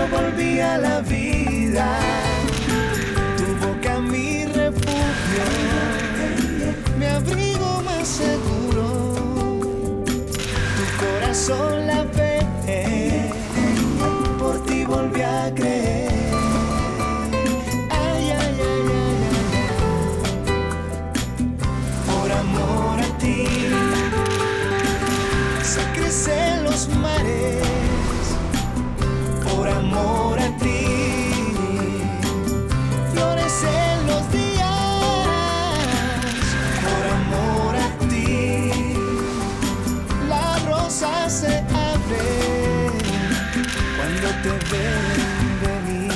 volví a la vida. Tu boca mi refugio, mi abrigo más seguro. Tu corazón la fe, por ti volví a creer. Ay, ay, ay, ay, ay, ay. Por amor a ti se crecen los mares. Por amor a ti florecen los días. Por amor a ti la rosa se abre cuando te ven venir.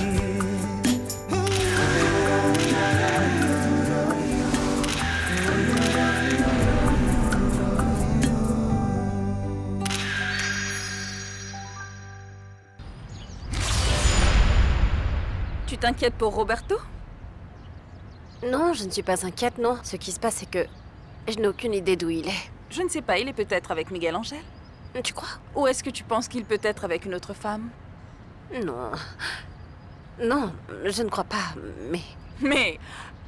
Tu t'inquiètes pour Roberto? Non, je ne suis pas inquiète, non. Ce qui se passe, c'est que je n'ai aucune idée d'où il est. Je ne sais pas, il est peut-être avec Miguel Angel. Tu crois? Ou est-ce que tu penses qu'il peut être avec une autre femme? Non. Non, je ne crois pas, mais... Mais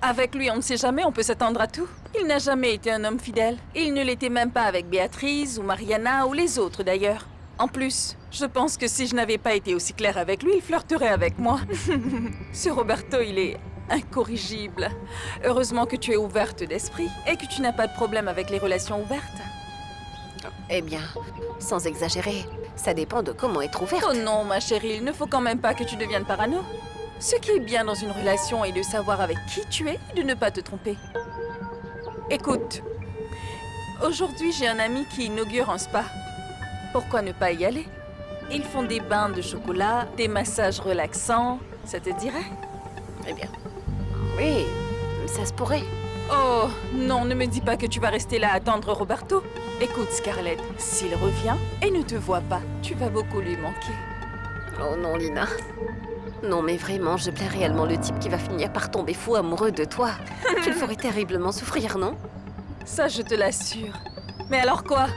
avec lui, on ne sait jamais, on peut s'attendre à tout. Il n'a jamais été un homme fidèle. Il ne l'était même pas avec Béatrice ou Mariana ou les autres d'ailleurs. En plus, je pense que si je n'avais pas été aussi claire avec lui, il flirterait avec moi. Ce Roberto, il est incorrigible. Heureusement que tu es ouverte d'esprit et que tu n'as pas de problème avec les relations ouvertes. Eh bien, sans exagérer, ça dépend de comment être ouverte. Oh non, ma chérie, il ne faut quand même pas que tu deviennes parano. Ce qui est bien dans une relation est de savoir avec qui tu es et de ne pas te tromper. Écoute, aujourd'hui j'ai un ami qui inaugure un spa. Pourquoi ne pas y aller? Ils font des bains de chocolat, des massages relaxants. Ça te dirait? Eh bien, oui, ça se pourrait. Oh, non, ne me dis pas que tu vas rester là à attendre Roberto. Écoute, Scarlett, s'il revient et ne te voit pas, tu vas beaucoup lui manquer. Oh non, Lina. Non, mais vraiment, je plais réellement le type qui va finir par tomber fou amoureux de toi. Tu le ferais terriblement souffrir, non? Ça, je te l'assure. Mais alors quoi?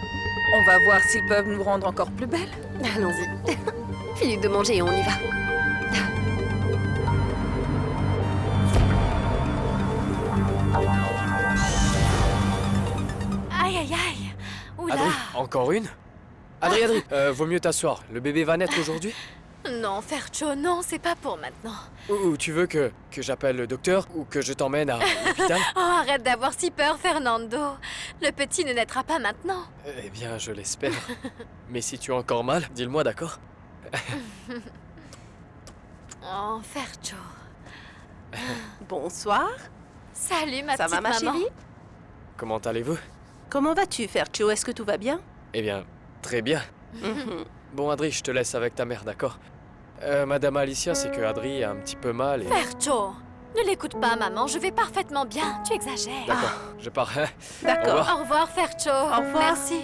On va voir s'ils peuvent nous rendre encore plus belles. Allons-y. Finis de manger et on y va. Aïe, aïe, aïe. Oula. Adri, encore une? Adri, vaut mieux t'asseoir. Le bébé va naître aujourd'hui? Non, Fercho, non, c'est pas pour maintenant. Ou tu veux que j'appelle le docteur ou que je t'emmène à l'hôpital? Oh, arrête d'avoir si peur, Fernando. Le petit ne naîtra pas maintenant. Eh bien, je l'espère. Mais si tu as encore mal, dis-le-moi, d'accord? Oh, Fercho. Bonsoir. Salut, ma Ça petite va, ma maman. chérie? Comment allez-vous? Comment vas-tu, Fercho? Est-ce que tout va bien? Eh bien, très bien. Mhm. Bon, Adri, je te laisse avec ta mère, d'accord? Madame Alicia, c'est que Adri a un petit peu mal et... Fercho, ne l'écoute pas, maman. Je vais parfaitement bien. Tu exagères. D'accord, je pars. Hein. D'accord. Au revoir. Au revoir, Fercho. Au revoir. Merci.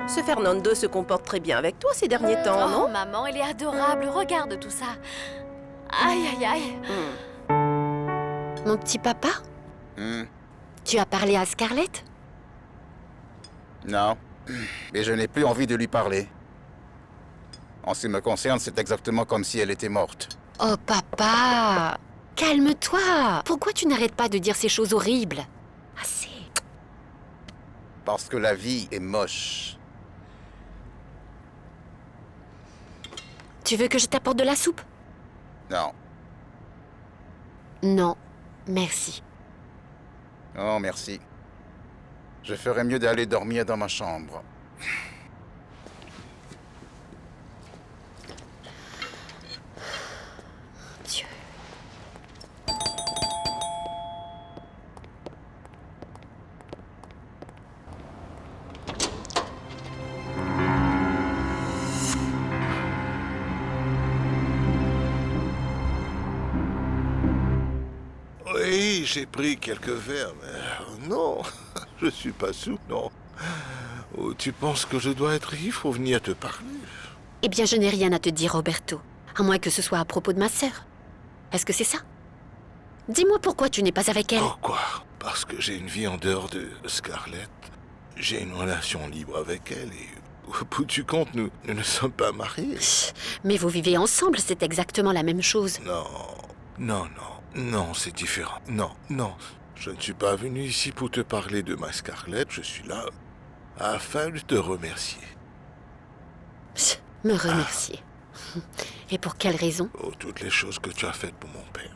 Ce Fernando se comporte très bien avec toi ces derniers temps, Oh, non? maman, il est adorable. Regarde tout ça. Aïe, aïe, aïe. Mon petit papa, Hmm, tu as parlé à Scarlett? non, mais je n'ai plus envie de lui parler. En ce qui me concerne, c'est exactement comme si elle était morte. Oh papa, calme-toi. Pourquoi tu n'arrêtes pas de dire ces choses horribles? Assez. Parce que la vie est moche. Tu veux que je t'apporte de la soupe? Non. Non, merci. Oh, merci. Je ferais mieux d'aller dormir dans ma chambre. Dieu. Oui, j'ai pris quelques verres, mais non, je suis pas sous, non. Oh, tu penses que je dois être ivre pour venir te parler? Eh bien, je n'ai rien à te dire, Roberto. À moins que ce soit à propos de ma sœur. Est-ce que c'est ça? Dis-moi pourquoi tu n'es pas avec elle. Pourquoi? Parce que j'ai une vie en dehors de Scarlett. J'ai une relation libre avec elle et Au bout du compte, nous ne sommes pas mariés. Mais vous vivez ensemble, c'est exactement la même chose. Non, c'est différent. Non. Je ne suis pas venu ici pour te parler de ma Scarlett. Je suis là afin de te remercier. Me remercier. Et pour quelle raison? Pour toutes les choses que tu as faites pour mon père.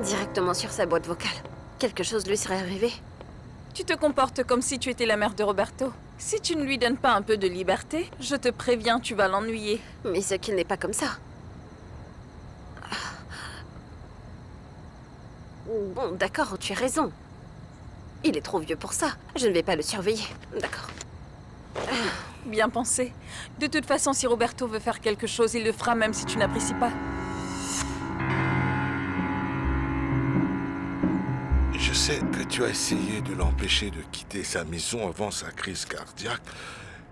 Directement sur sa boîte vocale. Quelque chose lui serait arrivé. Tu te comportes comme si tu étais la mère de Roberto. Si tu ne lui donnes pas un peu de liberté, je te préviens, tu vas l'ennuyer. Mais ce qu'il n'est pas comme ça. Bon, d'accord, tu as raison. Il est trop vieux pour ça. Je ne vais pas le surveiller. D'accord. Bien pensé. De toute façon, si Roberto veut faire quelque chose, il le fera même si tu n'apprécies pas. Je sais que tu as essayé de l'empêcher de quitter sa maison avant sa crise cardiaque.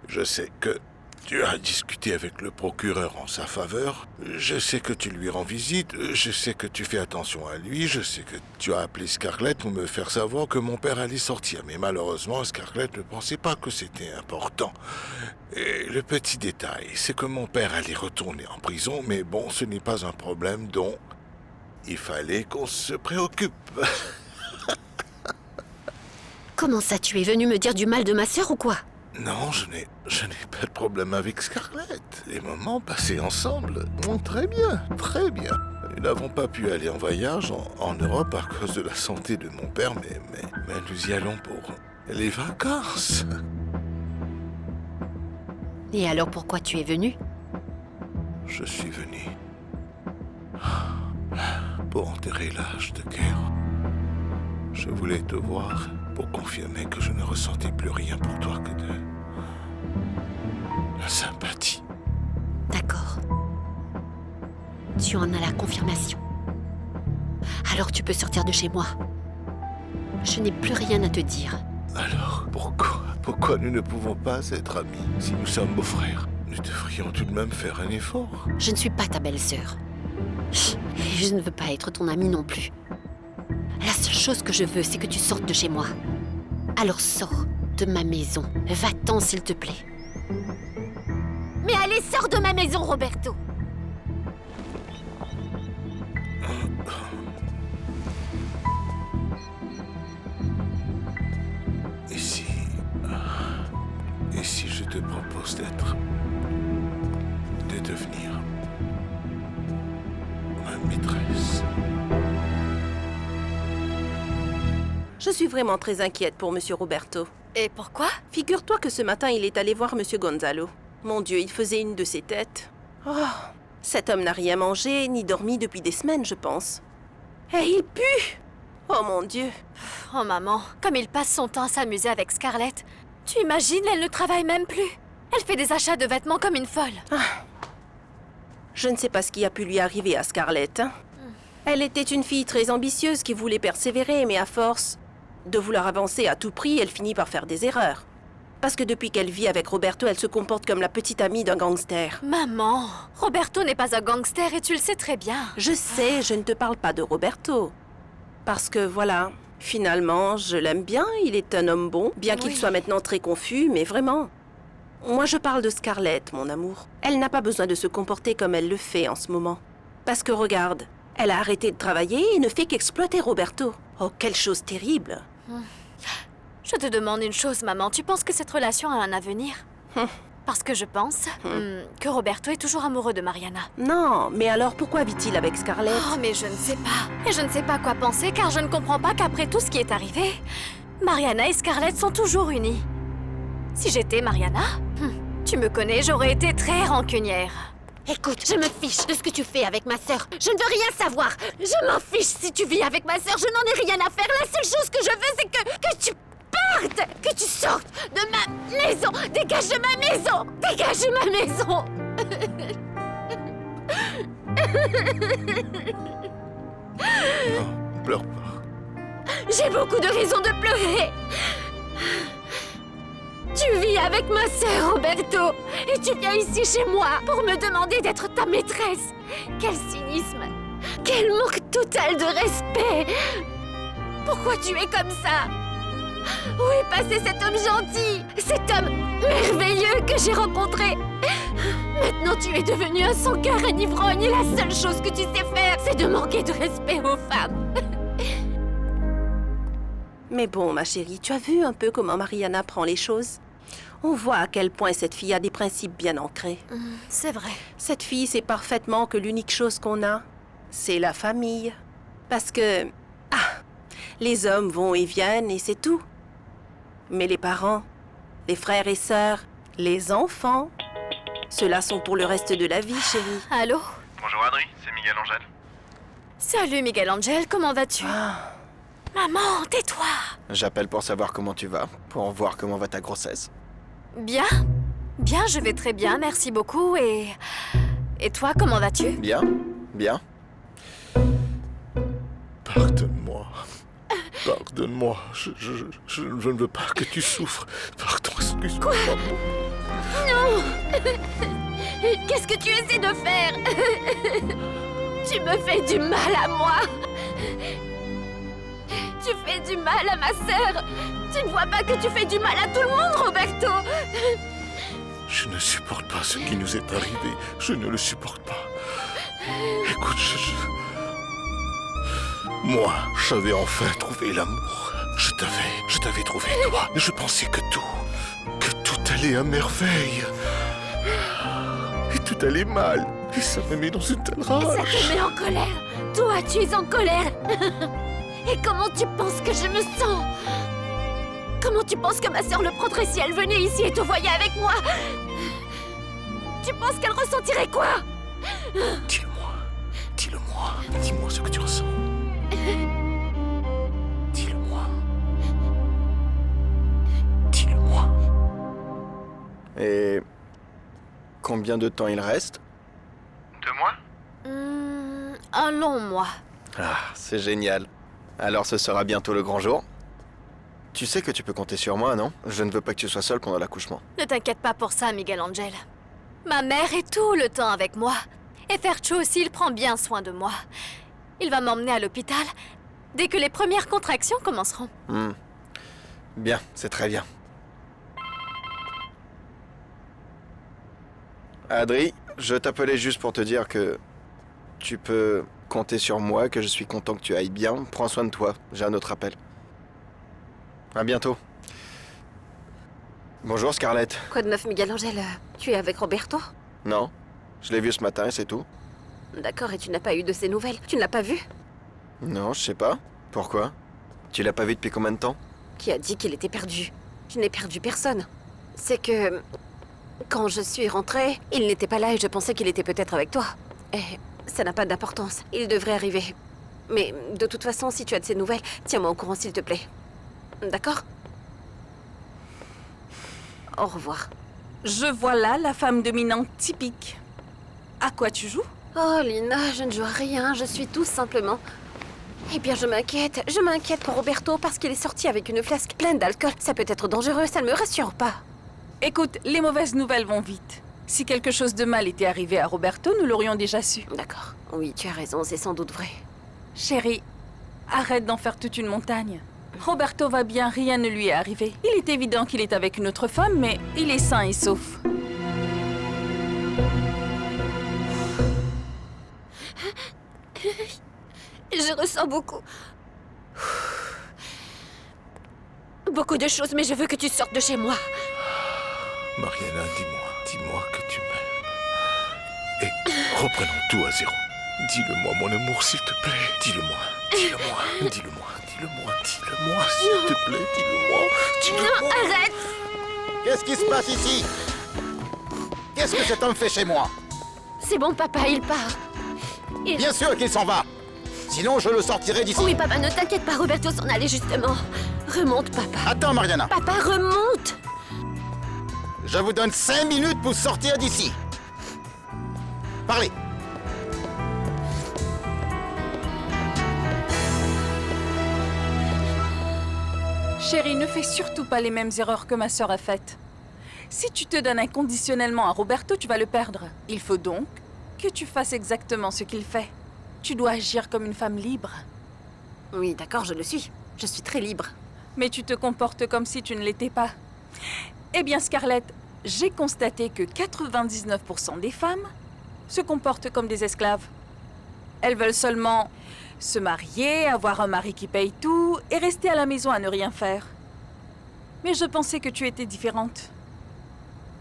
Je sais que tu as discuté avec le procureur en sa faveur. Je sais que tu lui rends visite. Je sais que tu fais attention à lui. Je sais que tu as appelé Scarlett pour me faire savoir que mon père allait sortir. Mais malheureusement, Scarlett ne pensait pas que c'était important. Et le petit détail, c'est que mon père allait retourner en prison. Mais bon, ce n'est pas un problème dont il fallait qu'on se préoccupe. Comment ça, tu es venu me dire du mal de ma sœur ou quoi? Non, je n'ai pas de problème avec Scarlett. Les moments passés ensemble vont très bien, très bien. Nous n'avons pas pu aller en voyage en Europe à cause de la santé de mon père, mais nous y allons pour les vacances. Et alors pourquoi tu es venu? Je suis venu pour enterrer l'âge de guerre. Je voulais te voir pour confirmer que je ne ressentais plus rien pour toi que de la sympathie. D'accord. Tu en as la confirmation. Alors tu peux sortir de chez moi. Je n'ai plus rien à te dire. Alors, pourquoi nous ne pouvons pas être amis si nous sommes beaux-frères? Nous devrions tout de même faire un effort. Je ne suis pas ta belle-sœur. Et je ne veux pas être ton amie non plus. La seule chose que je veux, c'est que tu sortes de chez moi. Alors sors de ma maison. Va-t'en, s'il te plaît. Mais allez, sors de ma maison, Roberto! Et si je te propose de devenir ma maîtresse? Je suis vraiment très inquiète pour Monsieur Roberto. Et pourquoi? Figure-toi que ce matin, il est allé voir Monsieur Gonzalo. Mon Dieu, il faisait une de ses têtes. Oh, cet homme n'a rien mangé ni dormi depuis des semaines, je pense. Et il pue! Oh mon Dieu! Oh maman, comme il passe son temps à s'amuser avec Scarlett. Tu imagines, elle ne travaille même plus. Elle fait des achats de vêtements comme une folle. Je ne sais pas ce qui a pu lui arriver à Scarlett. Hein. Elle était une fille très ambitieuse qui voulait persévérer, mais à force de vouloir avancer à tout prix, elle finit par faire des erreurs. Parce que depuis qu'elle vit avec Roberto, elle se comporte comme la petite amie d'un gangster. Maman, Roberto n'est pas un gangster et tu le sais très bien. Je sais, je ne te parle pas de Roberto. Parce que voilà, finalement, je l'aime bien, il est un homme bon, bien qu'il Oui. soit maintenant très confus, mais vraiment. Moi, je parle de Scarlett, mon amour. Elle n'a pas besoin de se comporter comme elle le fait en ce moment. Parce que regarde, elle a arrêté de travailler et ne fait qu'exploiter Roberto. Oh, quelle chose terrible! Je te demande une chose, maman. Tu penses que cette relation a un avenir? Parce que je pense que Roberto est toujours amoureux de Mariana. Non, mais alors pourquoi vit-il avec Scarlett? Oh, mais je ne sais pas. Et je ne sais pas quoi penser car je ne comprends pas qu'après tout ce qui est arrivé, Mariana et Scarlett sont toujours unies. Si j'étais Mariana, tu me connais, j'aurais été très rancunière. Écoute, je me fiche de ce que tu fais avec ma sœur. Je ne veux rien savoir. Je m'en fiche si tu vis avec ma sœur. Je n'en ai rien à faire. La seule chose que je veux, c'est que tu partes, que tu sortes de ma maison. Dégage de ma maison. Dégage de ma maison. Non, pleure pas. J'ai beaucoup de raisons de pleurer. Tu vis avec ma sœur, Roberto, et tu viens ici chez moi pour me demander d'être ta maîtresse. Quel cynisme! Quel manque total de respect! Pourquoi tu es comme ça? Où est passé cet homme gentil? Cet homme merveilleux que j'ai rencontré? Maintenant, tu es devenu un sans-cœur, un ivrogne, et la seule chose que tu sais faire, c'est de manquer de respect aux femmes. Mais bon, ma chérie, tu as vu un peu comment Mariana prend les choses? On voit à quel point cette fille a des principes bien ancrés. C'est vrai. Cette fille sait parfaitement que l'unique chose qu'on a, c'est la famille. Parce que... les hommes vont et viennent et c'est tout. Mais les parents, les frères et sœurs, les enfants, ceux-là sont pour le reste de la vie, chérie. Allô? Bonjour Adri, c'est Miguel Angel. Salut Miguel Angel, comment vas-tu? Maman, tais-toi! J'appelle pour savoir comment tu vas, pour voir comment va ta grossesse. Bien? Bien, je vais très bien, merci beaucoup, et... Et toi, comment vas-tu? Bien, bien. Pardonne-moi. Pardonne-moi. Je ne veux pas que tu souffres. Pardon, excuse-moi. Non! Qu'est-ce que tu essaies de faire? Tu me fais du mal à moi! Tu fais du mal à ma sœur! Tu ne vois pas que tu fais du mal à tout le monde, Roberto! Je ne supporte pas ce qui nous est arrivé. Je ne le supporte pas. Écoute, moi, j'avais enfin trouvé l'amour. Je t'avais trouvé toi. Et je pensais que tout allait à merveille. Et tout allait mal. Et ça me met dans une telle Ça rage. te met en colère! Toi, tu es en colère! Et comment tu penses que je me sens? Comment tu penses que ma sœur le prendrait si elle venait ici et te voyait avec moi? Tu penses qu'elle ressentirait quoi? Dis-le-moi. Dis-le-moi. Dis-moi ce que tu ressens. Dis-le-moi. Dis-le-moi. Et combien de temps il reste? 2 mois? Un long mois. Ah, c'est génial. Alors ce sera bientôt le grand jour. Tu sais que tu peux compter sur moi, non? Je ne veux pas que tu sois seule pendant l'accouchement. Ne t'inquiète pas pour ça, Miguel Angel. Ma mère est tout le temps avec moi. Et Fercho aussi, il prend bien soin de moi. Il va m'emmener à l'hôpital dès que les premières contractions commenceront. Bien, c'est très bien. Adri, je t'appelais juste pour te dire que tu peux compter sur moi, que je suis content que tu ailles bien. Prends soin de toi, j'ai un autre appel. À bientôt. Bonjour Scarlett. Quoi de neuf, Miguel Angel? Tu es avec Roberto? Non, je l'ai vu ce matin et c'est tout. D'accord, et tu n'as pas eu de ses nouvelles? Tu ne l'as pas vu? Non, je sais pas. Pourquoi? Tu l'as pas vu depuis combien de temps? Qui a dit qu'il était perdu? Je n'ai perdu personne. C'est que... Quand je suis rentrée, il n'était pas là et je pensais qu'il était peut-être avec toi. Et ça n'a pas d'importance. Il devrait arriver. Mais de toute façon, si tu as de ses nouvelles, tiens-moi au courant s'il te plaît. D'accord? Au revoir. Je vois là la femme dominante typique. À quoi tu joues? Oh, Lina, je ne joue à rien, je suis tout simplement... Eh bien, je m'inquiète. Je m'inquiète pour Roberto parce qu'il est sorti avec une flasque pleine d'alcool. Ça peut être dangereux, ça ne me rassure pas. Écoute, les mauvaises nouvelles vont vite. Si quelque chose de mal était arrivé à Roberto, nous l'aurions déjà su. D'accord. Oui, tu as raison, c'est sans doute vrai. Chérie, arrête d'en faire toute une montagne. Roberto va bien, rien ne lui est arrivé. Il est évident qu'il est avec une autre femme, mais il est sain et sauf. Je ressens beaucoup. Beaucoup de choses, mais je veux que tu sortes de chez moi. Mariana, dis-moi que tu m'aimes. Et reprenons tout à zéro. Dis-le-moi, mon amour, s'il te plaît. Dis-le-moi, s'il te plaît, dis-le-moi. Non, arrête! Qu'est-ce qui se passe ici? Qu'est-ce que cet homme fait chez moi? C'est bon, papa, il part. Bien sûr qu'il s'en va. Sinon, je le sortirai d'ici. Oui, papa, ne t'inquiète pas, Roberto s'en allait justement. Remonte, papa. Attends, Mariana. Papa, remonte! Je vous donne 5 minutes pour sortir d'ici. Parlez. Chérie, ne fais surtout pas les mêmes erreurs que ma sœur a faites. Si tu te donnes inconditionnellement à Roberto, tu vas le perdre. Il faut donc que tu fasses exactement ce qu'il fait. Tu dois agir comme une femme libre. Oui, d'accord, je le suis. Je suis très libre. Mais tu te comportes comme si tu ne l'étais pas. Eh bien, Scarlett, j'ai constaté que 99% des femmes se comportent comme des esclaves. Elles veulent seulement se marier, avoir un mari qui paye tout et rester à la maison à ne rien faire. Mais je pensais que tu étais différente.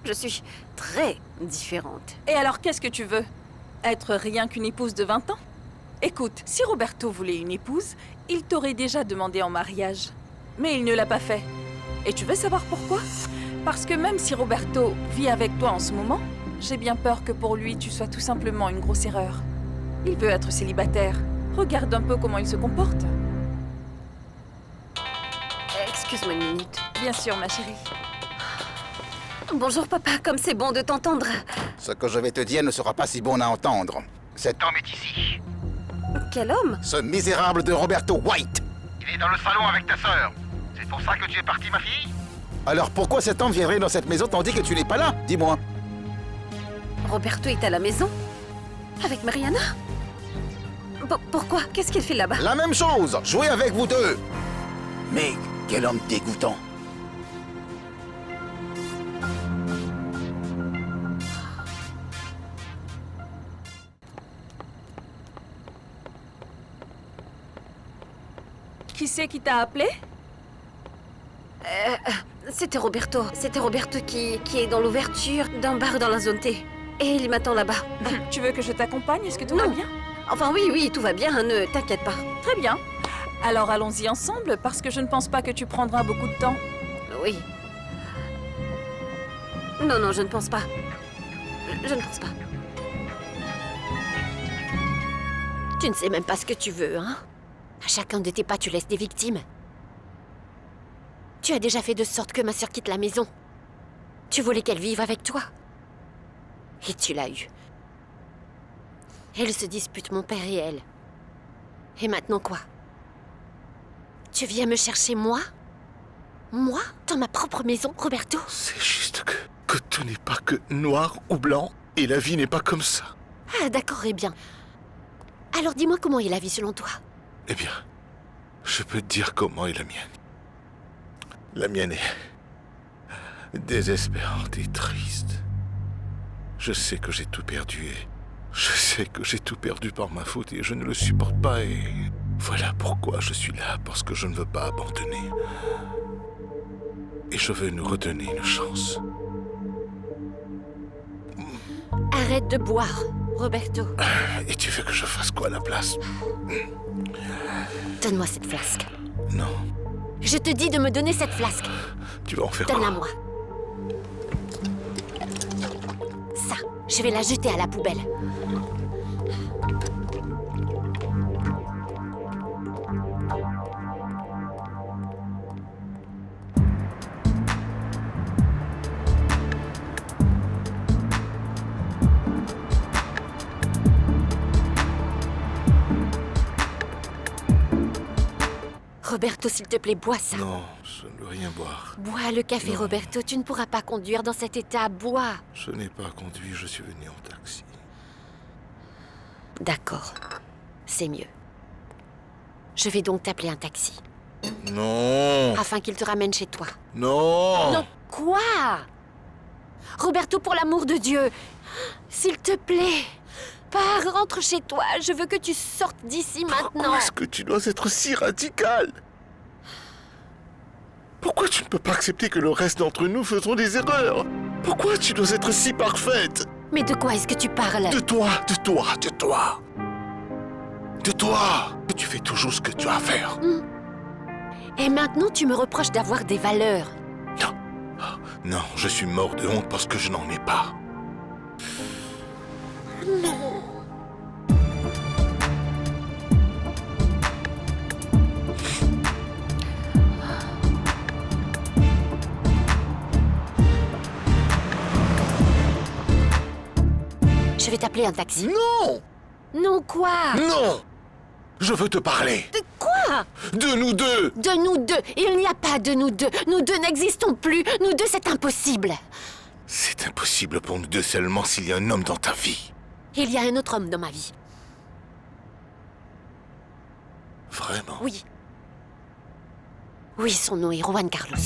Je suis très différente. Et alors, qu'est-ce que tu veux? Être rien qu'une épouse de 20 ans? Écoute, si Roberto voulait une épouse, il t'aurait déjà demandé en mariage. Mais il ne l'a pas fait. Et tu veux savoir pourquoi? Parce que même si Roberto vit avec toi en ce moment, j'ai bien peur que pour lui, tu sois tout simplement une grosse erreur. Il veut être célibataire. Regarde un peu comment il se comporte. Excuse-moi une minute. Bien sûr, ma chérie. Bonjour papa, comme c'est bon de t'entendre. Ce que je vais te dire ne sera pas si bon à entendre. Cet Tom est ici. Quel homme? Ce misérable de Roberto White. Il est dans le salon avec ta sœur. C'est pour ça que tu es partie, ma fille? Alors pourquoi cet homme viendrait dans cette maison tandis que tu n'es pas là? Dis-moi. Roberto est à la maison? Avec Mariana? Pourquoi? Qu'est-ce qu'il fait là-bas? La même chose. Jouez avec vous deux. Mais quel homme dégoûtant. Qui c'est qui t'a appelé? C'était Roberto. C'était Roberto qui est dans l'ouverture d'un bar dans la zone T. Et il m'attend là-bas. Tu veux que je t'accompagne? Est-ce que tout va bien? Enfin oui, tout va bien, ne t'inquiète pas. Très bien. Alors allons-y ensemble, parce que je ne pense pas que tu prendras beaucoup de temps. Oui. Non, je ne pense pas. Je ne pense pas. Tu ne sais même pas ce que tu veux, hein? À chacun de tes pas, tu laisses des victimes. Tu as déjà fait de sorte que ma sœur quitte la maison. Tu voulais qu'elle vive avec toi. Et tu l'as eu. Elle se dispute, mon père et elle. Et maintenant quoi? Tu viens me chercher moi? Moi? Dans ma propre maison, Roberto? C'est juste que tout n'est pas que noir ou blanc, et la vie n'est pas comme ça. Ah, d'accord, eh bien. Alors dis-moi comment est la vie selon toi? Eh bien, je peux te dire comment est la mienne. La mienne est désespérante et triste. Je sais que j'ai tout perdu et je sais que j'ai tout perdu par ma faute et je ne le supporte pas et voilà pourquoi je suis là, parce que je ne veux pas abandonner. Et je veux nous redonner une chance. Arrête de boire, Roberto. Et tu veux que je fasse quoi à la place? Donne-moi cette flasque. Non, Je te dis de me donner cette flasque. tu vas en faire quoi? Donne-la-moi. Ça, je vais la jeter à la poubelle. Roberto, s'il te plaît, bois ça. Non, je ne veux rien boire. Bois le café, Non. Roberto. Tu ne pourras pas conduire dans cet état. Bois. Je n'ai pas conduit, je suis venu en taxi. D'accord. C'est mieux. Je vais donc t'appeler un taxi. Non, Afin qu'il te ramène chez toi. non, Non, quoi? Roberto, pour l'amour de Dieu, s'il te plaît, pars, rentre chez toi. Je veux que tu sortes d'ici maintenant. Pourquoi est-ce que tu dois être si radical? Pourquoi tu ne peux pas accepter que le reste d'entre nous faisons des erreurs? Pourquoi tu dois être si parfaite? Mais de quoi est-ce que tu parles? De toi, de toi, de toi. De toi. Tu fais toujours ce que tu as à faire. Et maintenant, tu me reproches d'avoir des valeurs. Non, je suis mort de honte parce que je n'en ai pas. Je vais t'appeler un taxi. Non! Non, quoi? Non! Je veux te parler. De quoi? De nous deux! De nous deux. Il n'y a pas de nous deux. Nous deux n'existons plus. Nous deux, c'est impossible. C'est impossible pour nous deux seulement s'il y a un homme dans ta vie. Il y a un autre homme dans ma vie. Vraiment? Oui. Oui, son nom est Juan Carlos.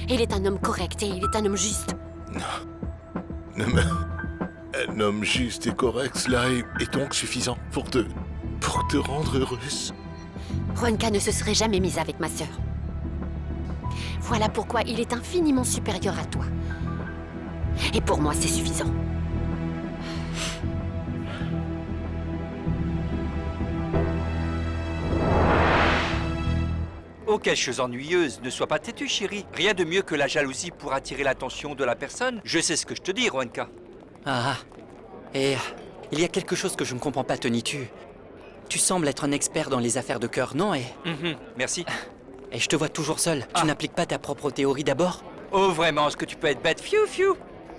Il est un homme correct et il est un homme juste. Non, mais un homme juste et correct, cela est donc suffisant pour te rendre heureuse. Juanca ne se serait jamais mis avec ma sœur. Voilà pourquoi il est infiniment supérieur à toi. Et pour moi, c'est suffisant. Oh, quelle chose ennuyeuse. Ne sois pas têtue, chérie. Rien de mieux que la jalousie pour attirer l'attention de la personne. Je sais ce que je te dis, Juanca. Ah, et il y a quelque chose que je ne comprends pas, Tony. Tu sembles être un expert dans les affaires de cœur, non? Merci. Et je te vois toujours seul. Tu n'appliques pas ta propre théorie d'abord? Oh, vraiment, est-ce que tu peux être bête? Fiou, fiou.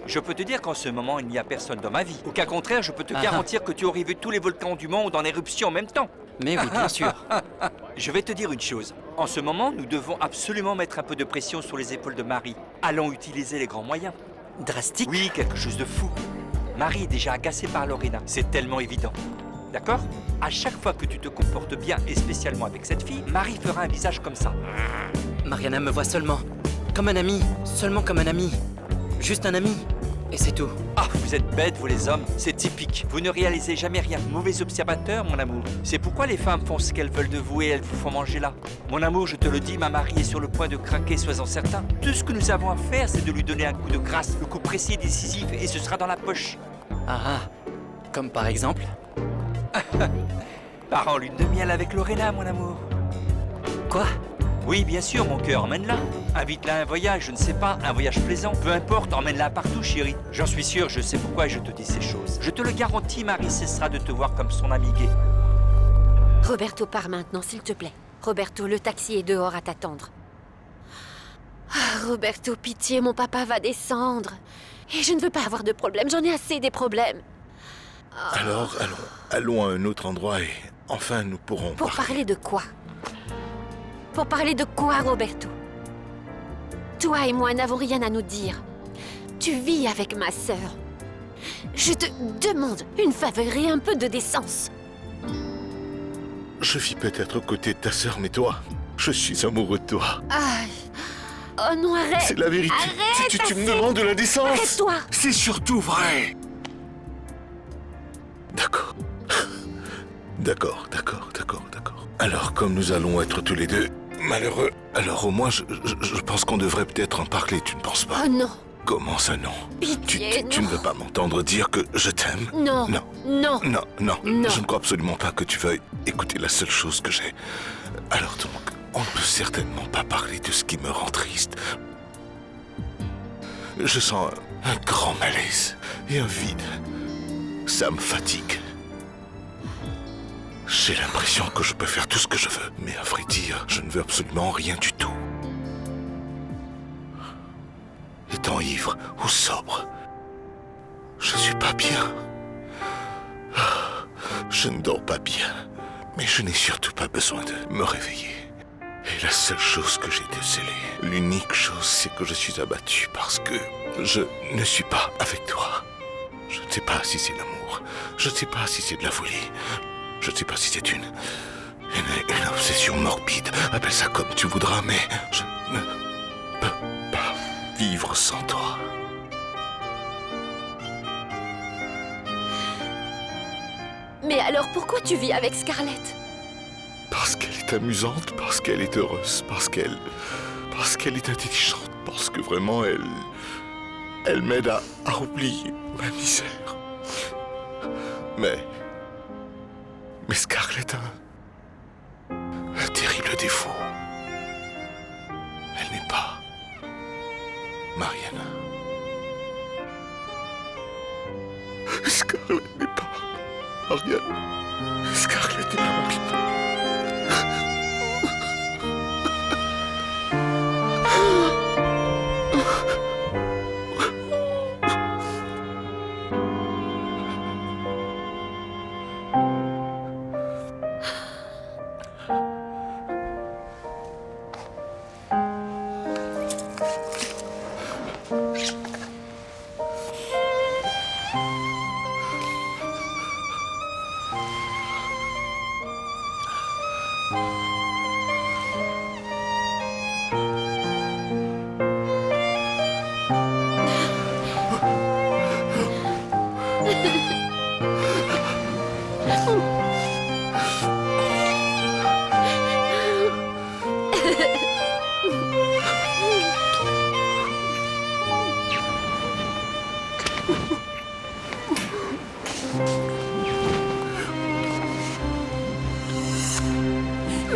Je peux te dire qu'en ce moment, il n'y a personne dans ma vie. Au cas contraire, je peux te garantir que tu aurais vu tous les volcans du monde en éruption en même temps. Mais oui, bien sûr. Je vais te dire une chose. En ce moment, nous devons absolument mettre un peu de pression sur les épaules de Marie. Allons utiliser les grands moyens. Drastique? Oui, quelque chose de fou. Marie est déjà agacée par Lorena. C'est tellement évident. D'accord? À chaque fois que tu te comportes bien, et spécialement avec cette fille, Marie fera un visage comme ça. Mariana me voit seulement. Comme un ami. Seulement comme un ami. Juste un ami. Et c'est tout. Ah, vous êtes bêtes, vous les hommes. C'est typique. Vous ne réalisez jamais rien. Mauvais observateur, mon amour. C'est pourquoi les femmes font ce qu'elles veulent de vous et elles vous font manger là. Mon amour, je te le dis, ma Marie est sur le point de craquer, sois-en certain. Tout ce que nous avons à faire, c'est de lui donner un coup de grâce. Le coup précis et décisif, et ce sera dans la poche. Ah, comme par exemple? Pars en lune de miel avec Lorena, mon amour. Quoi? Oui, bien sûr, mon cœur, emmène-la. Invite-la à un voyage, je ne sais pas, un voyage plaisant. Peu importe, emmène-la partout, chérie. J'en suis sûr, je sais pourquoi je te dis ces choses. Je te le garantis, Marie cessera de te voir comme son ami gay. Roberto, pars maintenant, s'il te plaît. Roberto, le taxi est dehors à t'attendre. Ah, Roberto, pitié, mon papa va descendre. Et je ne veux pas avoir de problème, j'en ai assez des problèmes. Alors, allons à un autre endroit et enfin nous pourrons Pour parler de quoi? Pour parler de quoi, Roberto? Toi et moi n'avons rien à nous dire. Tu vis avec ma sœur. Je te demande une faveur et un peu de décence. Je vis peut-être aux côtés de ta sœur, mais toi, je suis amoureux de toi. Ah. Oh non, arrête! C'est la vérité. Arrête, tu me demandes de la décence. Arrête-toi! C'est surtout vrai. D'accord. D'accord. Alors, comme nous allons être tous les deux malheureux, alors au moins, je pense qu'on devrait peut-être en parler, tu ne penses pas? Oh non! Comment ça, non? Pitié, Tu ne veux pas m'entendre dire que je t'aime? Non. Non. Je ne crois absolument pas que tu veuilles écouter la seule chose que j'ai. Alors donc, on ne peut certainement pas parler de ce qui me rend triste. Je sens un grand malaise et un vide. Ça me fatigue. J'ai l'impression que je peux faire tout ce que je veux, mais à vrai dire, je ne veux absolument rien du tout. Étant ivre ou sobre, je suis pas bien. Je ne dors pas bien, mais je n'ai surtout pas besoin de me réveiller. Et la seule chose que j'ai décelée, l'unique chose, c'est que je suis abattu parce que je ne suis pas avec toi. Je ne sais pas si c'est l'amour, je ne sais pas si c'est de la folie, je ne sais pas si c'est une obsession morbide, appelle ça comme tu voudras, mais je ne peux pas vivre sans toi. Mais alors pourquoi tu vis avec Scarlett? Parce qu'elle est amusante, parce qu'elle est heureuse, parce qu'elle est intelligente, parce que vraiment elle m'aide à oublier ma misère. Mais Scarlett a un terrible défaut. Elle n'est pas Mariana. Scarlett n'est pas Mariana. Scarlett n'est pas Mariana.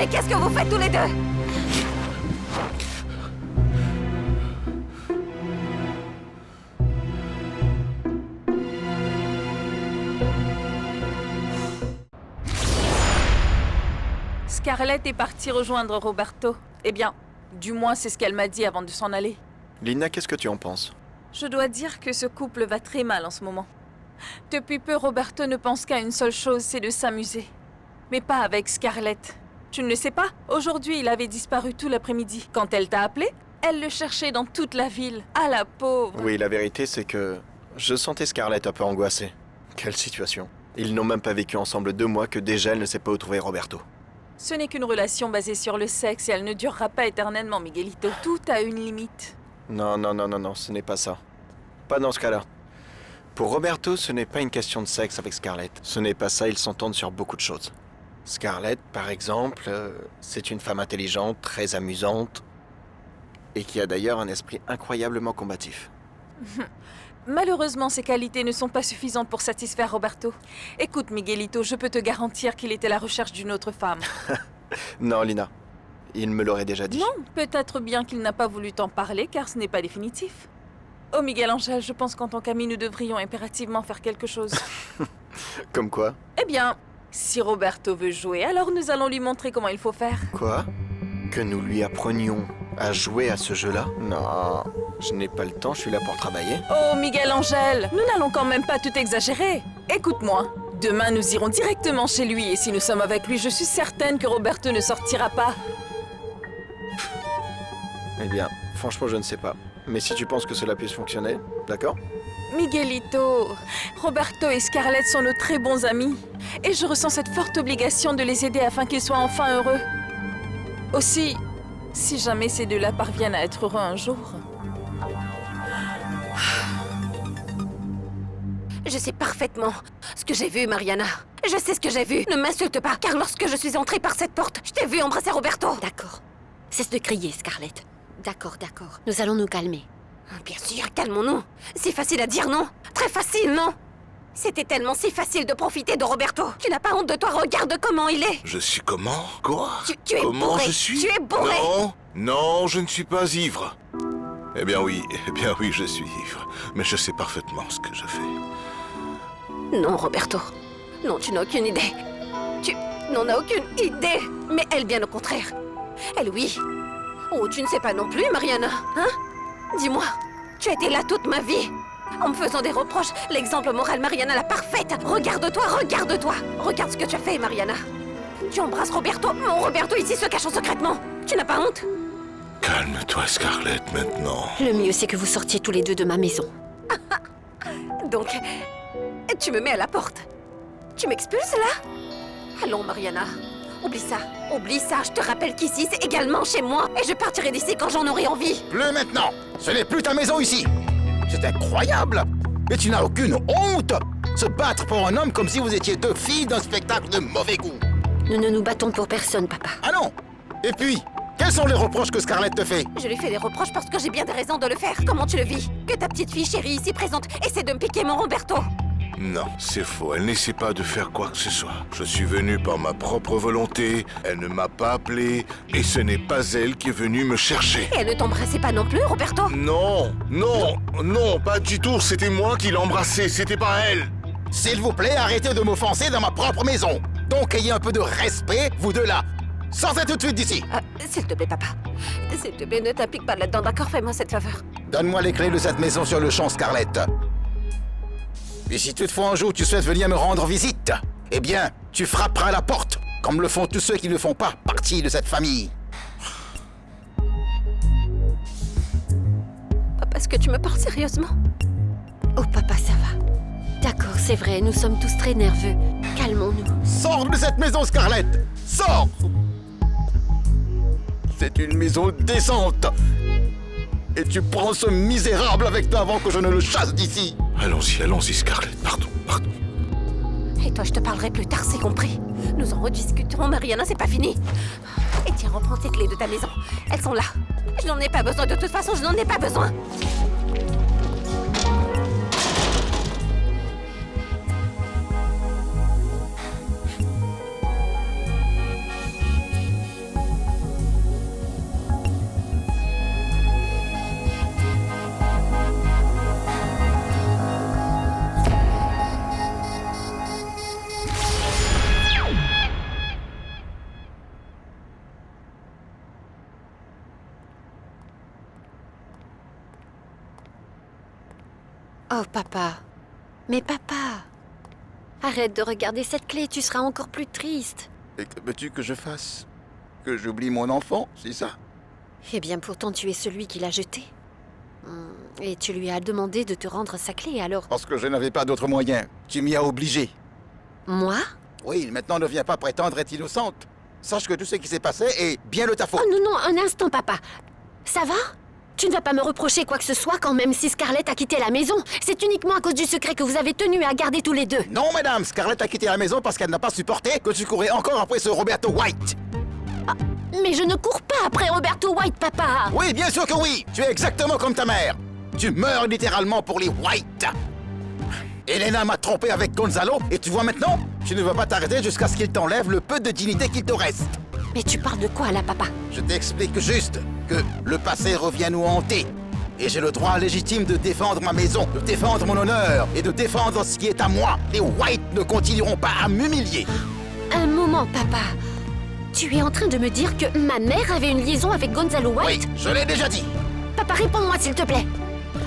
Mais qu'est-ce que vous faites tous les deux? Scarlett est partie rejoindre Roberto. Eh bien, du moins c'est ce qu'elle m'a dit avant de s'en aller. Lina, qu'est-ce que tu en penses? Je dois dire que ce couple va très mal en ce moment. Depuis peu, Roberto ne pense qu'à une seule chose, c'est de s'amuser. Mais pas avec Scarlett. Tu ne le sais pas? Aujourd'hui, il avait disparu tout l'après-midi. Quand elle t'a appelé, elle le cherchait dans toute la ville. Ah la pauvre! Oui, la vérité, c'est que je sentais Scarlett un peu angoissée. Quelle situation. Ils n'ont même pas vécu ensemble 2 mois que déjà elle ne sait pas où trouver Roberto. Ce n'est qu'une relation basée sur le sexe et elle ne durera pas éternellement, Miguelito. Tout a une limite. Non, ce n'est pas ça. Pas dans ce cas-là. Pour Roberto, ce n'est pas une question de sexe avec Scarlett. Ce n'est pas ça, ils s'entendent sur beaucoup de choses. Scarlett, par exemple, c'est une femme intelligente, très amusante, et qui a d'ailleurs un esprit incroyablement combatif. Malheureusement, ces qualités ne sont pas suffisantes pour satisfaire Roberto. Écoute, Miguelito, je peux te garantir qu'il était à la recherche d'une autre femme. Non, Lina. Il me l'aurait déjà dit. Non, peut-être bien qu'il n'a pas voulu t'en parler, car ce n'est pas définitif. Oh, Miguel Angel, je pense qu'en tant qu'amis, nous devrions impérativement faire quelque chose. Comme quoi? Eh bien, si Roberto veut jouer, alors nous allons lui montrer comment il faut faire. Quoi? Que nous lui apprenions à jouer à ce jeu-là? Non, je n'ai pas le temps, je suis là pour travailler. Oh, Miguel Angel, nous n'allons quand même pas tout exagérer. Écoute-moi, demain nous irons directement chez lui et si nous sommes avec lui, je suis certaine que Roberto ne sortira pas. Eh bien, franchement, je ne sais pas. Mais si tu penses que cela puisse fonctionner, d'accord? Miguelito, Roberto et Scarlett sont nos très bons amis. Et je ressens cette forte obligation de les aider afin qu'ils soient enfin heureux. Aussi, si jamais ces deux-là parviennent à être heureux un jour... Je sais parfaitement ce que j'ai vu, Mariana. Je sais ce que j'ai vu. Ne m'insulte pas, car lorsque je suis entrée par cette porte, je t'ai vu embrasser Roberto. D'accord. Cesse de crier, Scarlett. D'accord. Nous allons nous calmer. Bien sûr, calmons-nous. C'est facile à dire, non? Très facile, non? C'était tellement si facile de profiter de Roberto. Tu n'as pas honte de toi, regarde comment il est. Je suis comment? Quoi? Tu es comment bourré. je suis? Tu es bourré. Non, je ne suis pas ivre. Eh bien oui, je suis ivre. Mais je sais parfaitement ce que je fais. Non, Roberto. Non, tu n'as aucune idée. Tu n'en as aucune idée. Mais elle, bien au contraire. Elle, oui. Oh, tu ne sais pas non plus, Mariana, hein? Dis-moi, tu as été là toute ma vie. En me faisant des reproches, l'exemple moral, Mariana, la parfaite. Regarde-toi. Regarde ce que tu as fait, Mariana. Tu embrasses Roberto. Mon Roberto ici se cachant secrètement. Tu n'as pas honte? Calme-toi, Scarlett, maintenant. Le mieux, c'est que vous sortiez tous les deux de ma maison. Donc, tu me mets à la porte. Tu m'expulses, là? Allons, Mariana. Oublie ça, je te rappelle qu'ici, c'est également chez moi. Et je partirai d'ici quand j'en aurai envie. Plus maintenant. Ce n'est plus ta maison ici. C'est incroyable. Mais tu n'as aucune honte. Se battre pour un homme comme si vous étiez 2 filles d'un spectacle de mauvais goût. Nous ne nous battons pour personne, papa. Ah non. Et puis, quels sont les reproches que Scarlett te fait? Je lui fais des reproches parce que j'ai bien des raisons de le faire. Comment tu le vis? Que ta petite fille chérie ici présente essaie de me piquer mon Roberto. Non, c'est faux. Elle n'essaie pas de faire quoi que ce soit. Je suis venu par ma propre volonté. Elle ne m'a pas appelé. Et ce n'est pas elle qui est venue me chercher. Et elle ne t'embrassait pas non plus, Roberto? Non, pas du tout. C'était moi qui l'embrassais. C'était pas elle. S'il vous plaît, arrêtez de m'offenser dans ma propre maison. Donc ayez un peu de respect, vous deux là. Sortez tout de suite d'ici. S'il te plaît, papa. S'il te plaît, ne t'implique pas là-dedans, d'accord? Fais-moi cette faveur. Donne-moi les clés de cette maison sur le champ, Scarlett. Et si toutefois un jour tu souhaites venir me rendre visite, eh bien, tu frapperas à la porte, comme le font tous ceux qui ne font pas partie de cette famille. Papa, est-ce que tu me parles sérieusement? Oh, papa, ça va. D'accord, c'est vrai, nous sommes tous très nerveux. Calmons-nous. Sors de cette maison, Scarlett! Sors! C'est une maison décente. Et tu prends ce misérable avec toi avant que je ne le chasse d'ici. Allons-y, Scarlett. Pardon. Et toi, je te parlerai plus tard, c'est compris. Nous en rediscuterons, Mariana, c'est pas fini. Et tiens, reprends tes clés de ta maison. Elles sont là. Je n'en ai pas besoin, de toute façon, je n'en ai pas besoin. Oh, papa. Mais papa. Arrête de regarder cette clé, tu seras encore plus triste. Et que veux-tu que je fasse? Que j'oublie mon enfant, c'est ça? Eh bien, pourtant, tu es celui qui l'a jeté. Et tu lui as demandé de te rendre sa clé, alors... Parce que je n'avais pas d'autre moyen. Tu m'y as obligé. Moi? Oui, maintenant ne viens pas prétendre être innocente. Sache que tout ce qui s'est passé est bien de ta faute. Oh non, non, un instant, papa. Ça va? Tu ne vas pas me reprocher quoi que ce soit quand même si Scarlett a quitté la maison. C'est uniquement à cause du secret que vous avez tenu à garder tous les deux. Non, madame, Scarlett a quitté la maison parce qu'elle n'a pas supporté que tu courais encore après ce Roberto White. Ah, mais je ne cours pas après Roberto White, papa. Oui, bien sûr que oui. Tu es exactement comme ta mère. Tu meurs littéralement pour les White. Elena m'a trompé avec Gonzalo et tu vois maintenant, tu ne vas pas t'arrêter jusqu'à ce qu'il t'enlève le peu de dignité qu'il te reste. Mais tu parles de quoi là, papa? Je t'explique juste que le passé revient nous hanter. Et j'ai le droit légitime de défendre ma maison, de défendre mon honneur et de défendre ce qui est à moi. Les White ne continueront pas à m'humilier. Un moment, papa. Tu es en train de me dire que ma mère avait une liaison avec Gonzalo White? Oui, je l'ai déjà dit. Papa, réponds-moi s'il te plaît.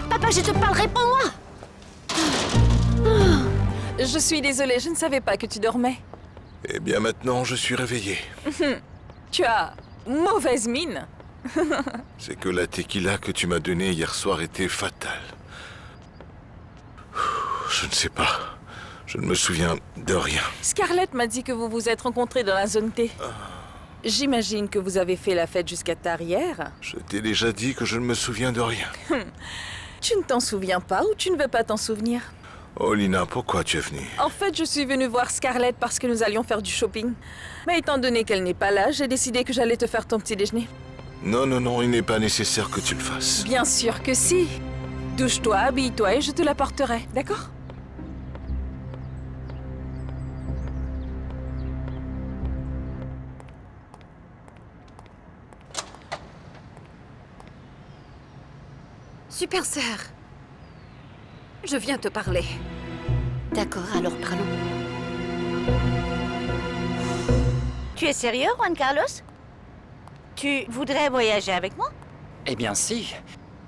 Papa, je te parle, réponds-moi. Je suis désolée, je ne savais pas que tu dormais. Eh bien maintenant, je suis réveillé. Tu as mauvaise mine. C'est que la tequila que tu m'as donnée hier soir était fatale. Je ne sais pas. Je ne me souviens de rien. Scarlett m'a dit que vous vous êtes rencontrés dans la zone T. J'imagine que vous avez fait la fête jusqu'à tard hier. Je t'ai déjà dit que je ne me souviens de rien. Tu ne t'en souviens pas ou tu ne veux pas t'en souvenir? Oh Lina, pourquoi tu es venue? En fait, je suis venue voir Scarlett parce que nous allions faire du shopping. Mais étant donné qu'elle n'est pas là, j'ai décidé que j'allais te faire ton petit déjeuner. Non, non, non, il n'est pas nécessaire que tu le fasses. Bien sûr que si. Douche-toi, habille-toi et je te l'apporterai, d'accord? Super sœur. Je viens te parler. D'accord, alors parlons. Tu es sérieux, Juan Carlos? Tu voudrais voyager avec moi? Eh bien si.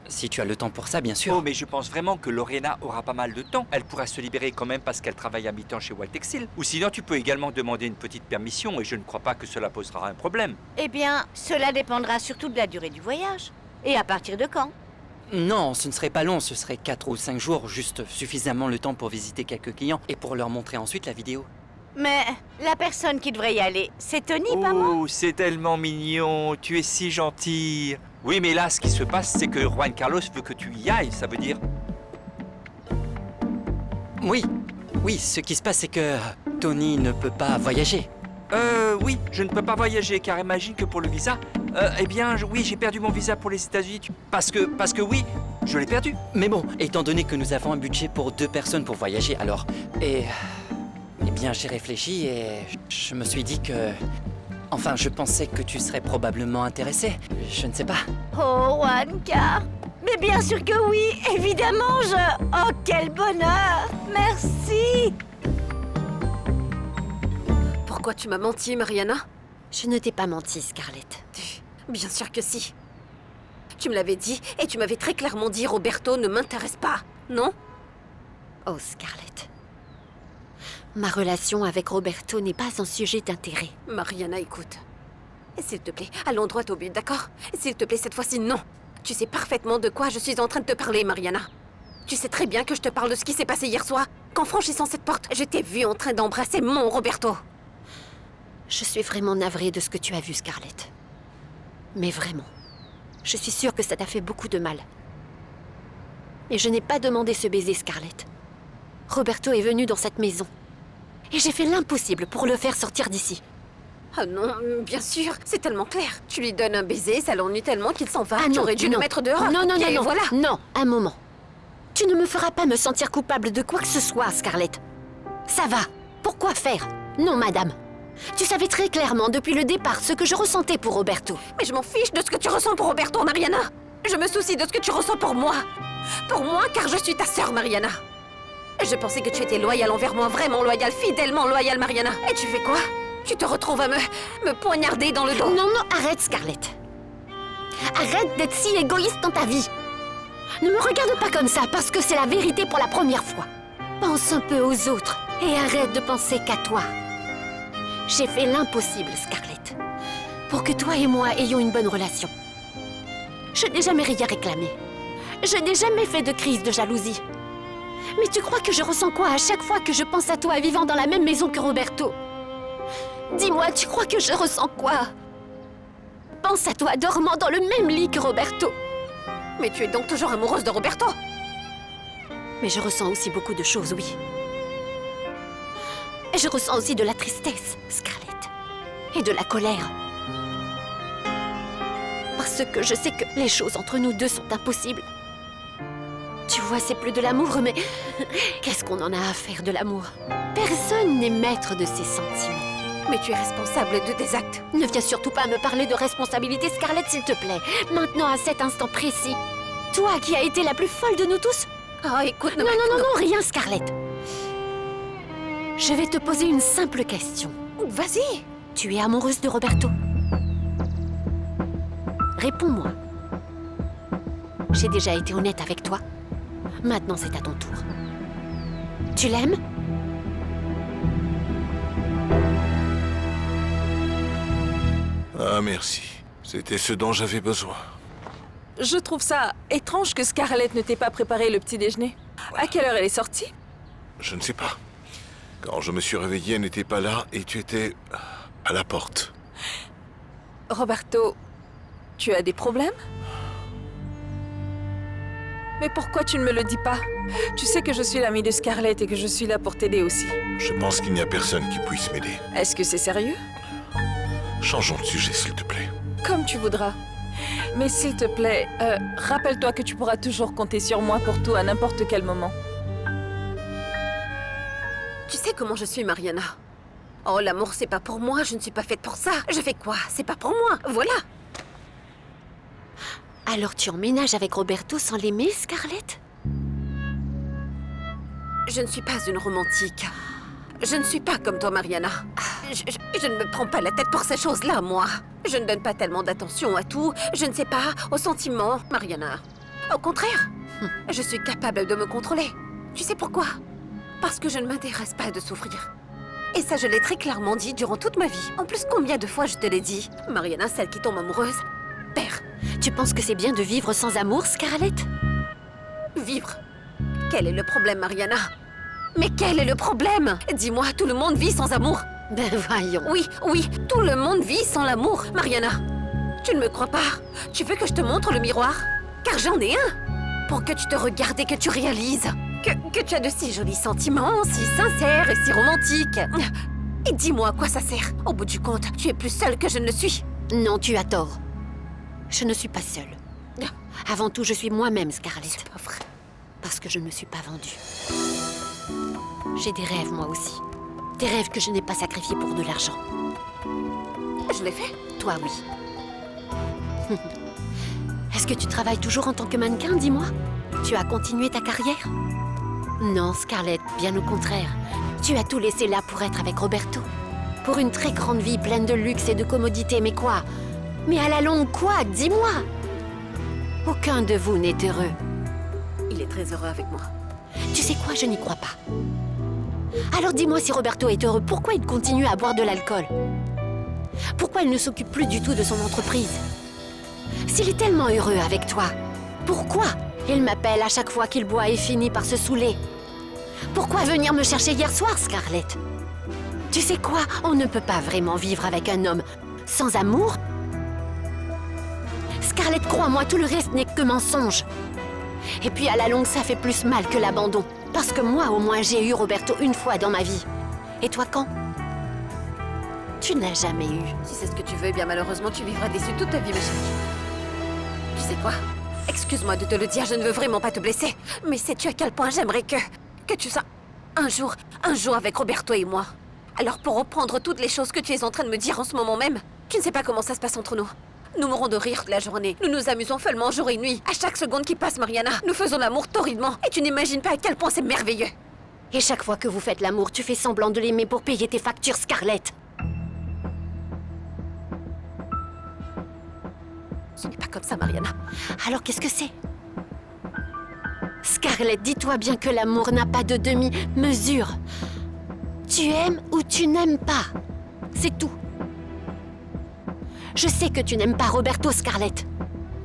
Si tu as le temps pour ça, bien sûr. Oh, mais je pense vraiment que Lorena aura pas mal de temps. Elle pourra se libérer quand même parce qu'elle travaille à mi-temps chez Waltexil. Ou sinon, tu peux également demander une petite permission et je ne crois pas que cela posera un problème. Eh bien, cela dépendra surtout de la durée du voyage. Et à partir de quand? Non, ce ne serait pas long, ce serait 4 ou 5 jours, juste suffisamment le temps pour visiter quelques clients et pour leur montrer ensuite la vidéo. Mais la personne qui devrait y aller, c'est Tony, pas moi? Oh, c'est tellement mignon, tu es si gentil. Oui, mais là, ce qui se passe, c'est que Juan Carlos veut que tu y ailles, ça veut dire... Oui, ce qui se passe, c'est que Tony ne peut pas voyager. Oui, je ne peux pas voyager, car imagine que pour le visa... eh bien, oui, j'ai perdu mon visa pour les États-Unis, parce que oui, je l'ai perdu. Mais bon, étant donné que nous avons un budget pour 2 personnes pour voyager, alors... Eh bien, j'ai réfléchi et je me suis dit que... Enfin, je pensais que tu serais probablement intéressé. Je ne sais pas. Oh, Juanca! Mais bien sûr que oui, évidemment, Oh, quel bonheur! Merci! Pourquoi tu m'as menti, Mariana? Je ne t'ai pas menti, Scarlett. Bien sûr que si. Tu me l'avais dit, et tu m'avais très clairement dit Roberto ne m'intéresse pas, non? Oh, Scarlett. Ma relation avec Roberto n'est pas un sujet d'intérêt. Mariana, écoute. S'il te plaît, allons droit au but, d'accord? S'il te plaît, cette fois-ci, non. Tu sais parfaitement de quoi je suis en train de te parler, Mariana. Tu sais très bien que je te parle de ce qui s'est passé hier soir. Qu'en franchissant cette porte, je t'ai vue en train d'embrasser mon Roberto. Je suis vraiment navrée de ce que tu as vu, Scarlett. Mais vraiment, je suis sûre que ça t'a fait beaucoup de mal. Et je n'ai pas demandé ce baiser, Scarlett. Roberto est venu dans cette maison. Et j'ai fait l'impossible pour le faire sortir d'ici. Ah non, bien sûr, c'est tellement clair. Tu lui donnes un baiser, ça l'ennuie tellement qu'il s'en va. Ah non, J'aurais dû le mettre dehors. Non, Ok, non, voilà. Non, un moment. Tu ne me feras pas me sentir coupable de quoi que ce soit, Scarlett. Ça va. Pourquoi faire? Non, madame. Tu savais très clairement depuis le départ ce que je ressentais pour Roberto. Mais je m'en fiche de ce que tu ressens pour Roberto, Mariana. Je me soucie de ce que tu ressens pour moi. Pour moi, car je suis ta sœur, Mariana. Je pensais que tu étais loyale envers moi, vraiment loyale, fidèlement loyale, Mariana. Et tu fais quoi? Tu te retrouves à me poignarder dans le dos. Non, non, arrête, Scarlett. Arrête d'être si égoïste dans ta vie. Ne me regarde pas comme ça, parce que c'est la vérité pour la première fois. Pense un peu aux autres et arrête de penser qu'à toi. J'ai fait l'impossible, Scarlett, pour que toi et moi ayons une bonne relation. Je n'ai jamais rien réclamé. Je n'ai jamais fait de crise de jalousie. Mais tu crois que je ressens quoi à chaque fois que je pense à toi vivant dans la même maison que Roberto? Dis-moi, tu crois que je ressens quoi? Pense à toi dormant dans le même lit que Roberto. Mais tu es donc toujours amoureuse de Roberto? Mais je ressens aussi beaucoup de choses, oui. Et je ressens aussi de la tristesse, Scarlett. Et de la colère. Parce que je sais que les choses entre nous deux sont impossibles. Tu vois, c'est plus de l'amour, mais qu'est-ce qu'on en a à faire de l'amour? Personne n'est maître de ses sentiments. Mais tu es responsable de tes actes. Ne viens surtout pas me parler de responsabilité, Scarlett, s'il te plaît. Maintenant, à cet instant précis. Toi qui as été la plus folle de nous tous. Oh, écoute... Non, rien, Scarlett. Je vais te poser une simple question. Vas-y. Tu es amoureuse de Roberto? Réponds-moi. J'ai déjà été honnête avec toi. Maintenant, c'est à ton tour. Tu l'aimes? Ah, merci. C'était ce dont j'avais besoin. Je trouve ça étrange que Scarlett ne t'ait pas préparé le petit déjeuner. À quelle heure elle est sortie? Je ne sais pas. Quand je me suis réveillé, elle n'était pas là et tu étais à la porte. Roberto, tu as des problèmes? Mais pourquoi tu ne me le dis pas? Tu sais que je suis l'amie de Scarlett et que je suis là pour t'aider aussi. Je pense qu'il n'y a personne qui puisse m'aider. Est-ce que c'est sérieux? Changeons de sujet, s'il te plaît. Comme tu voudras. Mais s'il te plaît, rappelle-toi que tu pourras toujours compter sur moi pour tout à n'importe quel moment. Tu sais comment je suis, Mariana? Oh, l'amour, c'est pas pour moi, je ne suis pas faite pour ça. Je fais quoi? C'est pas pour moi, voilà. Alors tu emménages avec Roberto sans l'aimer, Scarlett? Je ne suis pas une romantique. Je ne suis pas comme toi, Mariana. Je ne me prends pas la tête pour ces choses-là, moi. Je ne donne pas tellement d'attention à tout. Je ne sais pas, aux sentiments, Mariana. Au contraire, je suis capable de me contrôler. Tu sais pourquoi? Parce que je ne m'intéresse pas de souffrir. Et ça, je l'ai très clairement dit durant toute ma vie. En plus, combien de fois je te l'ai dit? Mariana, celle qui tombe amoureuse, perd. Tu penses que c'est bien de vivre sans amour, Scarlett? Vivre? Quel est le problème, Mariana? Mais quel est le problème? Dis-moi, tout le monde vit sans amour. Ben voyons. Oui, tout le monde vit sans l'amour, Mariana. Tu ne me crois pas? Tu veux que je te montre le miroir? Car j'en ai un. Pour que tu te regardes et que tu réalises que tu as de si jolis sentiments, si sincères et si romantiques. Et dis-moi à quoi ça sert? Au bout du compte, tu es plus seule que je ne le suis. Non, tu as tort. Je ne suis pas seule. Avant tout, je suis moi-même, Scarlett. C'est pas vrai. Parce que je ne me suis pas vendue. J'ai des rêves, moi aussi. Des rêves que je n'ai pas sacrifiés pour de l'argent. Je l'ai fait. Toi, oui. Est-ce que tu travailles toujours en tant que mannequin, dis-moi? Tu as continué ta carrière? Non, Scarlett, bien au contraire. Tu as tout laissé là pour être avec Roberto. Pour une très grande vie pleine de luxe et de commodité, mais quoi? Mais à la longue, quoi? Dis-moi! Aucun de vous n'est heureux. Il est très heureux avec moi. Tu sais quoi? Je n'y crois pas. Alors dis-moi, si Roberto est heureux, pourquoi il continue à boire de l'alcool? Pourquoi il ne s'occupe plus du tout de son entreprise? S'il est tellement heureux avec toi, pourquoi il m'appelle à chaque fois qu'il boit et finit par se saouler? Pourquoi venir me chercher hier soir, Scarlett? Tu sais quoi? On ne peut pas vraiment vivre avec un homme sans amour. Scarlett, crois-moi, tout le reste n'est que mensonge. Et puis à la longue, ça fait plus mal que l'abandon. Parce que moi, au moins, j'ai eu Roberto une fois dans ma vie. Et toi, quand? Tu n'as jamais eu. Si c'est ce que tu veux, eh bien malheureusement, tu vivras déçu toute ta vie, ma chérie. Tu sais quoi? Excuse-moi de te le dire, je ne veux vraiment pas te blesser. Mais sais-tu à quel point j'aimerais que tu sois un jour avec Roberto et moi. Alors pour reprendre toutes les choses que tu es en train de me dire en ce moment même, tu ne sais pas comment ça se passe entre nous. Nous mourons de rire toute la journée. Nous nous amusons follement jour et nuit. À chaque seconde qui passe, Mariana, nous faisons l'amour torridement. Et tu n'imagines pas à quel point c'est merveilleux. Et chaque fois que vous faites l'amour, tu fais semblant de l'aimer pour payer tes factures, Scarlett. Ce n'est pas comme ça, Mariana. Alors qu'est-ce que c'est? Scarlett, dis-toi bien que l'amour n'a pas de demi-mesure. Tu aimes ou tu n'aimes pas. C'est tout. Je sais que tu n'aimes pas Roberto, Scarlett.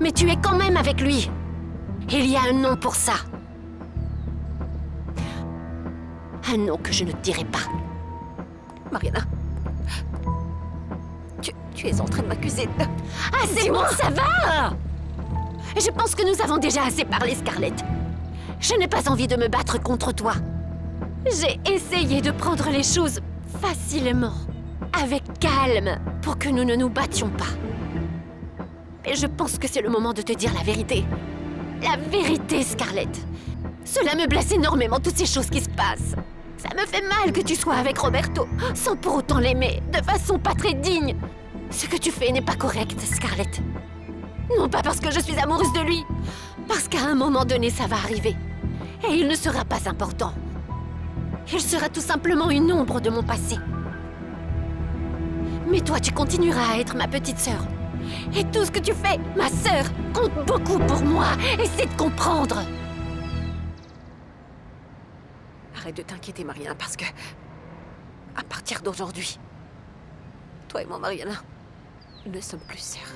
Mais tu es quand même avec lui. Il y a un nom pour ça. Un nom que je ne te dirai pas. Mariana, tu es en train de m'accuser de... Ah, c'est bon, ça va! Je pense que nous avons déjà assez parlé, Scarlett. Je n'ai pas envie de me battre contre toi. J'ai essayé de prendre les choses facilement, avec calme, pour que nous ne nous battions pas. Mais je pense que c'est le moment de te dire la vérité. La vérité, Scarlett. Cela me blesse énormément, toutes ces choses qui se passent. Ça me fait mal que tu sois avec Roberto, sans pour autant l'aimer, de façon pas très digne. Ce que tu fais n'est pas correct, Scarlett. Non pas parce que je suis amoureuse de lui, parce qu'à un moment donné, ça va arriver. Et il ne sera pas important. Il sera tout simplement une ombre de mon passé. Mais toi, tu continueras à être ma petite sœur. Et tout ce que tu fais, ma sœur, compte beaucoup pour moi. Essaie de comprendre. Arrête de t'inquiéter, Mariana, parce que... à partir d'aujourd'hui, toi et moi, Mariana, nous ne sommes plus sœurs.